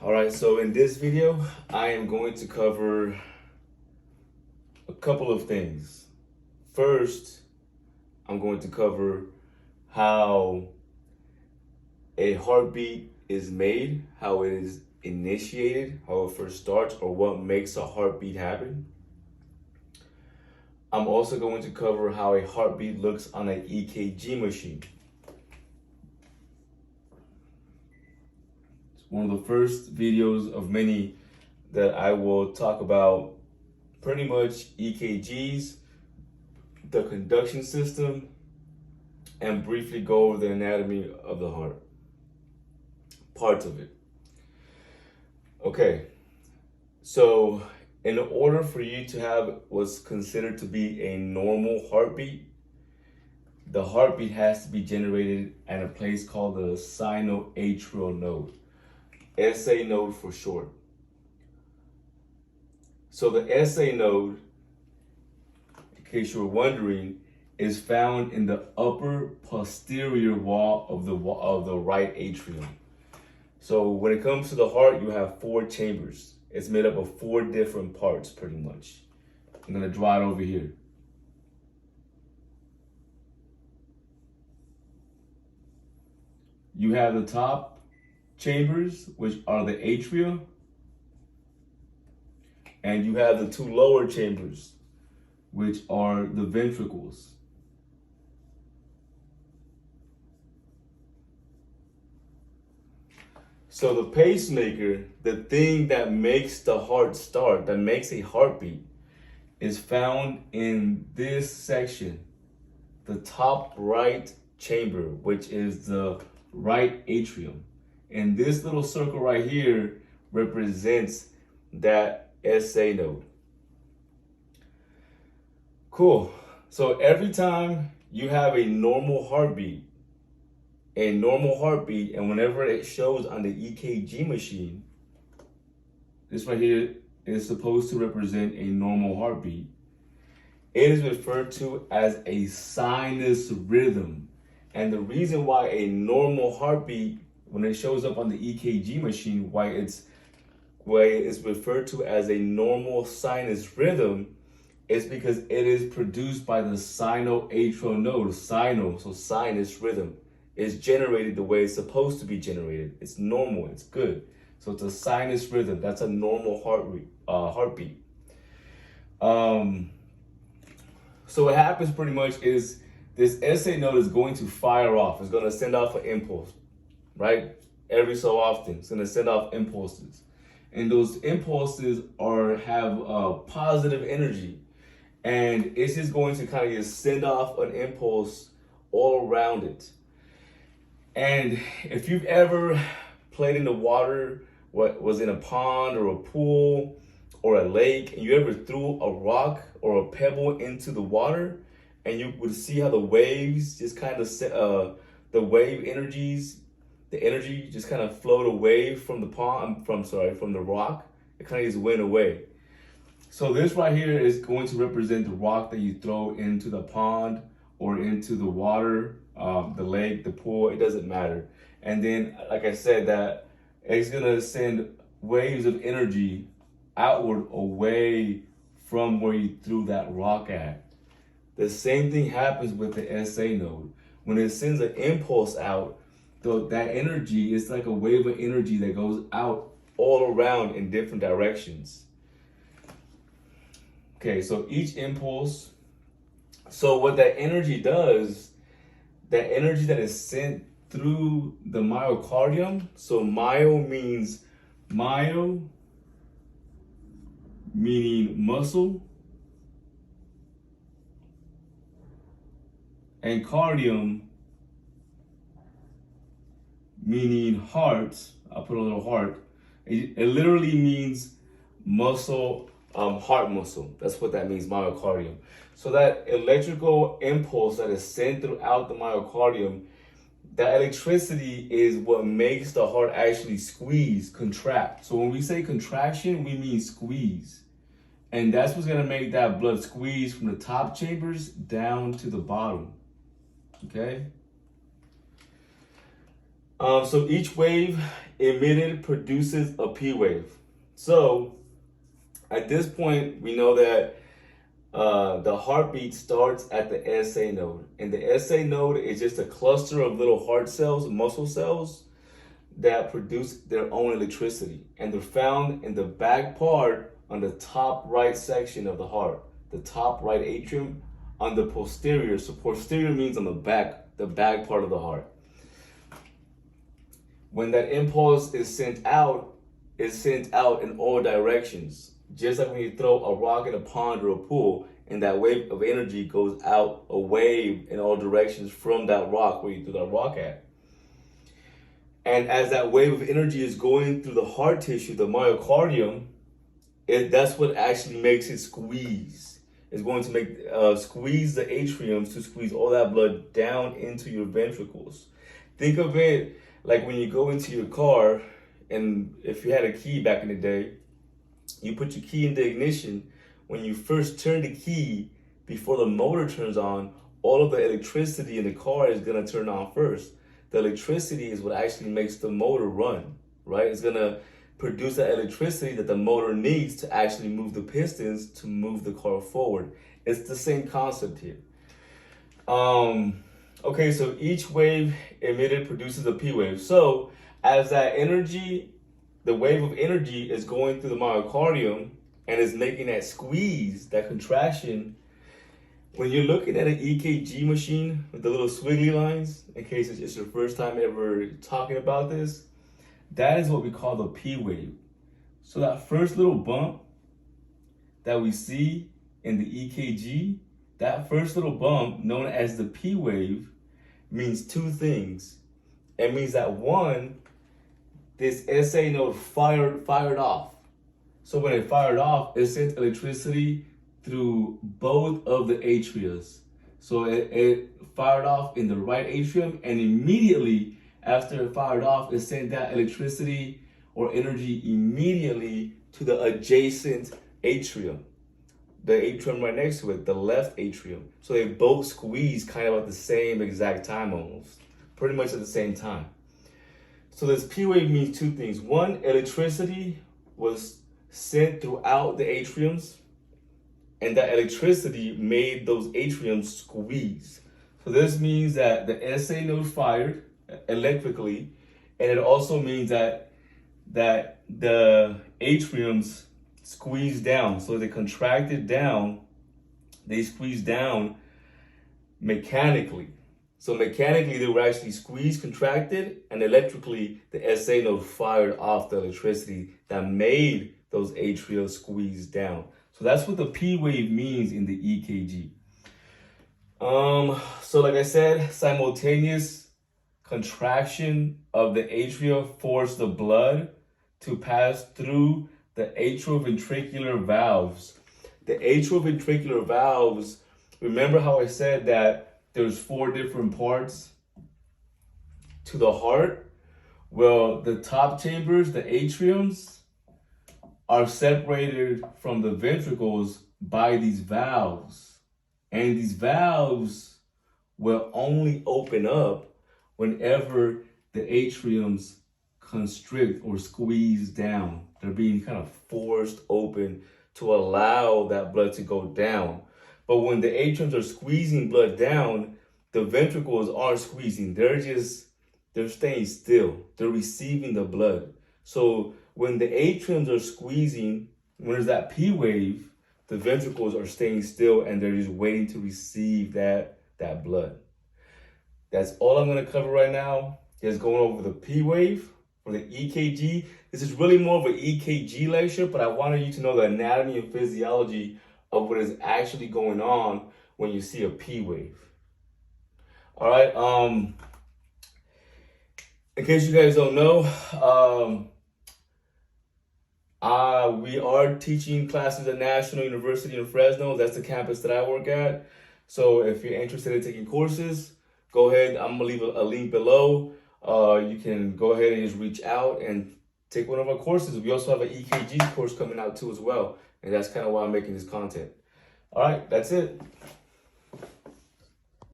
All right, so in this video, I am going to cover a couple of things. First, I'm going to cover how a heartbeat is made, how it is initiated, how it first starts, or what makes a heartbeat happen. I'm also going to cover how a heartbeat looks on an EKG machine. It's one of the first videos of many that I will talk about pretty much EKGs, the conduction system, and briefly go over the anatomy of the heart, parts of it. Okay, so in order for you to have what's considered to be a normal heartbeat, the heartbeat has to be generated at a place called the sinoatrial node, SA node for short. So the SA node, in case you're wondering, is found in the upper posterior wall of the right atrium. So when it comes to the heart, you have 4 chambers. It's made up of 4 different parts, pretty much. I'm gonna draw it over here. You have the top chambers, which are the atria, and you have the 2 lower chambers, which are the ventricles. So the pacemaker, the thing that makes the heart start, that makes a heartbeat, is found in this section, the top right chamber, which is the right atrium. And this little circle right here represents that SA node. Cool. So every time you have a normal heartbeat, and whenever it shows on the EKG machine, this right here is supposed to represent a normal heartbeat. It is referred to as a sinus rhythm. And the reason why a normal heartbeat, when it shows up on the EKG machine, why it's referred to as a normal sinus rhythm, is because it is produced by the sinoatrial node, so sinus rhythm. Is generated the way it's supposed to be generated. It's normal, it's good. So it's a sinus rhythm. That's a normal heartbeat. So what happens pretty much is this SA node is going to fire off. It's going to send off an impulse, right? Every so often, it's going to send off impulses. And those impulses have positive energy. And it's just going to kind of just send off an impulse all around it. And if you've ever played in the water, what was in a pond or a pool or a lake, and you ever threw a rock or a pebble into the water, and you would see how the waves just kind of the wave energies, the energy just kind of flowed away from the pond, from the rock. It kind of just went away. So this right here is going to represent the rock that you throw into the pond or into the water, the lake, the pool, it doesn't matter. And then, like I said, that it's gonna send waves of energy outward away from where you threw that rock at. The same thing happens with the SA node. When it sends an impulse out, that energy is like a wave of energy that goes out all around in different directions. Okay, so each impulse, so what that energy does, that energy that is sent through the myocardium, so myo meaning muscle, and cardium meaning heart. I'll put a little heart. It literally means muscle, heart muscle. That's what that means, myocardium. So that electrical impulse that is sent throughout the myocardium, that electricity is what makes the heart actually squeeze, contract. So when we say contraction, we mean squeeze. And that's what's gonna make that blood squeeze from the top chambers down to the bottom, okay? So each wave emitted produces a P wave. So at this point, we know that the heartbeat starts at the SA node. And the SA node is just a cluster of little heart cells, muscle cells, that produce their own electricity. And they're found in the back part on the top right section of the heart, the top right atrium on the posterior. So posterior means on the back part of the heart. When that impulse is sent out in all directions. Just like when you throw a rock in a pond or a pool, and that wave of energy goes out away in all directions from that rock where you threw that rock at. And as that wave of energy is going through the heart tissue, the myocardium, that's what actually makes it squeeze. It's going to make squeeze the atriums to squeeze all that blood down into your ventricles. Think of it like when you go into your car, and if you had a key back in the day, you put your key in the ignition. When you first turn the key, before the motor turns on, all of the electricity in the car is going to turn on first. The electricity is what actually makes the motor run, right? It's going to produce that electricity that the motor needs to actually move the pistons to move the car forward. It's the same concept here. Okay, so each wave emitted produces a P wave. So as that energy, the wave of energy is going through the myocardium and is making that squeeze, that contraction. When you're looking at an EKG machine with the little squiggly lines, in case it's your first time ever talking about this, that is what we call the P wave. So that first little bump that we see in the EKG, that first little bump known as the P wave means two things. It means that one, this SA node fired off. So when it fired off, it sent electricity through both of the atrias. So it fired off in the right atrium, and immediately after it fired off, it sent that electricity or energy immediately to the adjacent atrium, the atrium right next to it, the left atrium. So they both squeeze kind of at the same exact time almost, pretty much at the same time. So this P wave means two things. One, electricity was sent throughout the atriums, and that electricity made those atriums squeeze. So this means that the SA node fired electrically, and it also means that the atriums squeezed down. So they contracted down, they squeezed down mechanically. So mechanically, they were actually squeezed, contracted, and electrically, the SA node fired off the electricity that made those atria squeeze down. So that's what the P wave means in the EKG. So like I said, simultaneous contraction of the atria force the blood to pass through the atrioventricular valves. The atrioventricular valves, remember how I said that there's 4 different parts to the heart? Well, the top chambers, the atriums, are separated from the ventricles by these valves. And these valves will only open up whenever the atriums constrict or squeeze down. They're being kind of forced open to allow that blood to go down. But when the atriums are squeezing blood down, the ventricles aren't squeezing. They're staying still. They're receiving the blood. So when the atriums are squeezing, when there's that P wave, the ventricles are staying still and they're just waiting to receive that blood. That's all I'm going to cover right now. Just going over the P wave for the EKG. This is really more of an EKG lecture, but I wanted you to know the anatomy and physiology of what is actually going on when you see a P wave. All right. In case you guys don't know, we are teaching classes at National University in Fresno. That's the campus that I work at. So if you're interested in taking courses, go ahead. I'm gonna leave a link below. You can go ahead and just reach out and take one of our courses. We also have an EKG course coming out too as well. And that's kind of why I'm making this content. All right, that's it.